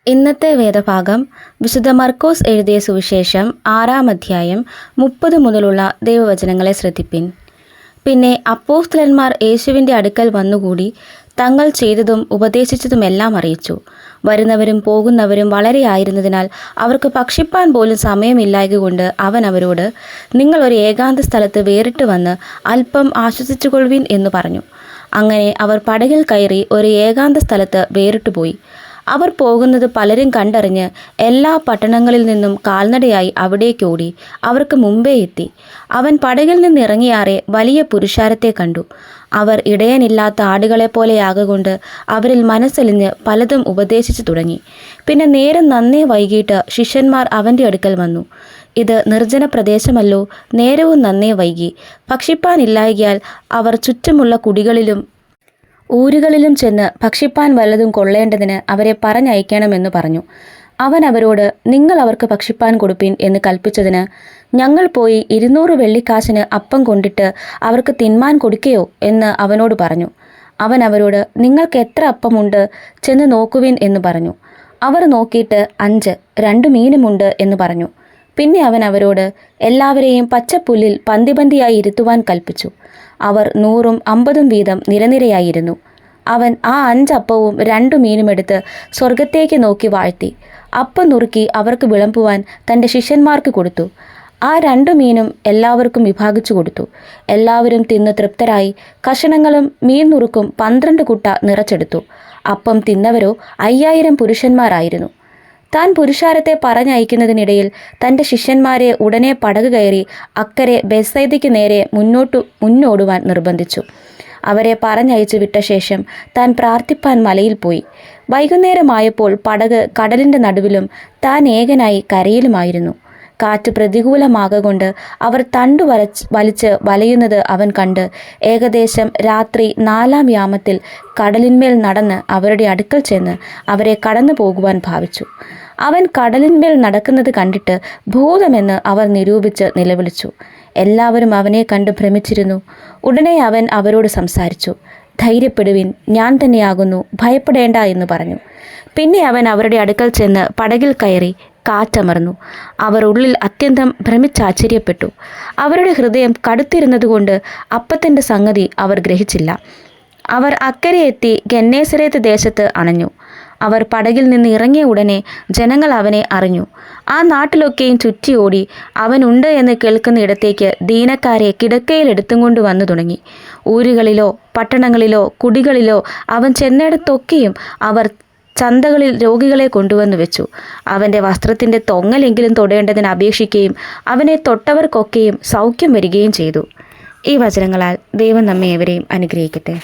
ഇന്നത്തെ വേദഭാഗം വിശുദ്ധ മർക്കോസ് എഴുതിയ സുവിശേഷം 6-ാം അധ്യായം 30 മുതലുള്ള ദൈവവചനങ്ങളെ ശ്രദ്ധിപ്പിൻ. പിന്നെ അപ്പോസ്തലന്മാർ യേശുവിൻ്റെ അടുക്കൽ വന്നുകൂടി തങ്ങൾ ചെയ്തതും ഉപദേശിച്ചതുമെല്ലാം അറിയിച്ചു. വരുന്നവരും പോകുന്നവരും വളരെ ആയിരുന്നതിനാൽ അവർക്ക് ഭക്ഷിപ്പാൻ പോലും സമയമില്ലായകൊണ്ട് അവൻ അവരോട്, നിങ്ങൾ ഒരു ഏകാന്ത സ്ഥലത്ത് വേറിട്ട് വന്ന് അല്പം ആശ്വസിച്ചുകൊള്ളുവിൻ എന്ന് പറഞ്ഞു. അങ്ങനെ അവർ പടകിൽ കയറി ഒരു ഏകാന്ത സ്ഥലത്ത് വേറിട്ടുപോയി. അവർ പോകുന്നത് പലരും കണ്ടറിഞ്ഞ് എല്ലാ പട്ടണങ്ങളിൽ നിന്നും കാൽനടയായി അവിടേക്കോടി അവർക്ക് മുമ്പേ എത്തി. അവൻ പടകിൽ നിന്നിറങ്ങിയാറെ വലിയ പുരുഷാരത്തെ കണ്ടു. അവർ ഇടയനില്ലാത്ത ആടുകളെപ്പോലെയാകൊണ്ട് അവരിൽ മനസ്സലിഞ്ഞ് പലതും ഉപദേശിച്ചു തുടങ്ങി. പിന്നെ നേരം നന്നേ വൈകിട്ട് ശിഷ്യന്മാർ അവൻ്റെ അടുക്കൽ വന്നു. ഇത് നിർജ്ജന പ്രദേശമല്ലോ, നേരവും നന്നേ വൈകി. ഭക്ഷിപ്പാനില്ലായ്കയാൽ അവർ ചുറ്റുമുള്ള കുടികളിലും ഊരുകളിലും ചെന്ന് ഭക്ഷിപ്പാൻ വല്ലതും കൊള്ളേണ്ടതിന് അവരെ പറഞ്ഞയക്കണമെന്ന് പറഞ്ഞു. അവൻ അവരോട്, നിങ്ങൾ അവർക്ക് ഭക്ഷിപ്പാൻ കൊടുപ്പിൻ എന്ന് കൽപ്പിച്ചതിന്, ഞങ്ങൾ പോയി 200 വെള്ളിക്കാശിന് അപ്പം കൊണ്ടിട്ട് അവർക്ക് തിന്മാൻ കൊടുക്കയോ എന്ന് അവനോട് പറഞ്ഞു. അവൻ അവരോട്, നിങ്ങൾക്ക് എത്ര അപ്പമുണ്ട്, ചെന്ന് നോക്കുവിൻ എന്ന് പറഞ്ഞു. അവർ നോക്കിയിട്ട് 5, 2 മീനുമുണ്ട് എന്ന് പറഞ്ഞു. പിന്നെ അവൻ അവരോട് എല്ലാവരെയും പച്ചപ്പുല്ലിൽ പന്തിപന്തിയായി ഇരുത്തുവാൻ കൽപ്പിച്ചു. അവർ 100ഉം 50ഉം വീതം നിരനിരയായിരുന്നു. അവൻ ആ 5 അപ്പവും 2 മീനും എടുത്ത് സ്വർഗത്തേക്ക് നോക്കി വാഴ്ത്തി, അപ്പം നുറുക്കി അവർക്ക് വിളമ്പുവാൻ തൻ്റെ ശിഷ്യന്മാർക്ക് കൊടുത്തു. ആ 2 മീനും എല്ലാവർക്കും വിഭാഗിച്ചു കൊടുത്തു. എല്ലാവരും തിന്ന് തൃപ്തരായി. കഷണങ്ങളും മീൻ നുറുക്കും 12 കുട്ട നിറച്ചെടുത്തു. അപ്പം തിന്നവരോ 5000 പുരുഷന്മാരായിരുന്നു. താൻ പുരുഷാരത്തെ പറഞ്ഞയക്കുന്നതിനിടയിൽ തൻ്റെ ശിഷ്യന്മാരെ ഉടനെ പടക് കയറി അക്കരെ ബെത്സയിദയ്ക്ക് നേരെ മുന്നോടുവാൻ നിർബന്ധിച്ചു. അവരെ പറഞ്ഞയച്ചു വിട്ട ശേഷം താൻ പ്രാർത്ഥിപ്പാൻ മലയിൽ പോയി. വൈകുന്നേരമായപ്പോൾ പടക് കടലിൻ്റെ നടുവിലും താൻ ഏകനായി കരയിലുമായിരുന്നു. കാറ്റ് പ്രതികൂലമാകൊണ്ട് അവർ തണ്ടു വലിച്ച് വലയുന്നത് അവൻ കണ്ട് ഏകദേശം രാത്രി 4-ാം യാമത്തിൽ കടലിന്മേൽ നടന്ന് അവരുടെ അടുക്കൽ ചെന്ന് അവരെ കടന്നു പോകുവാൻ ഭാവിച്ചു. അവൻ കടലിന്മേൽ നടക്കുന്നത് കണ്ടിട്ട് ഭൂതമെന്ന് അവർ നിരൂപിച്ച് നിലവിളിച്ചു. എല്ലാവരും അവനെ കണ്ട് ഭ്രമിച്ചിരുന്നു. ഉടനെ അവൻ അവരോട് സംസാരിച്ചു. ധൈര്യപ്പെടുവിൻ, ഞാൻ തന്നെയാകുന്നു, ഭയപ്പെടേണ്ട എന്ന് പറഞ്ഞു. പിന്നെ അവൻ അവരുടെ അടുക്കൽ ചെന്ന് പടകിൽ കയറി കാറ്റമർന്നു. അവർ ഉള്ളിൽ അത്യന്തം ഭ്രമിച്ചാശ്ചര്യപ്പെട്ടു. അവരുടെ ഹൃദയം കടുത്തിരുന്നതുകൊണ്ട് അപ്പത്തിൻ്റെ സംഗതി അവർ ഗ്രഹിച്ചില്ല. അവർ അക്കരെ എത്തി ഗന്നേസരേത്ത് ദേശത്ത് അണഞ്ഞു. അവർ പടകിൽ നിന്ന് ഇറങ്ങിയ ഉടനെ ജനങ്ങൾ അവനെ അറിഞ്ഞു. ആ നാട്ടിലൊക്കെയും ചുറ്റിയോടി അവനുണ്ട് എന്ന് കേൾക്കുന്ന ഇടത്തേക്ക് ദീനക്കാരെ കിടക്കയിൽ എടുത്തും കൊണ്ട് വന്നു തുടങ്ങി. ഊരുകളിലോ പട്ടണങ്ങളിലോ കുടികളിലോ അവൻ ചെന്നിടത്തൊക്കെയും അവർ ചന്തകളിൽ രോഗികളെ കൊണ്ടുവന്നു വെച്ചു. അവൻ്റെ വസ്ത്രത്തിൻ്റെ തൊങ്ങലെങ്കിലും തൊടേണ്ടതിന് അപേക്ഷിക്കുകയും അവനെ തൊട്ടവർക്കൊക്കെയും സൗഖ്യം വരികയും ചെയ്തു. ഈ വചനങ്ങളാൽ ദൈവം നമ്മെ ഏവരെയും അനുഗ്രഹിക്കട്ടെ.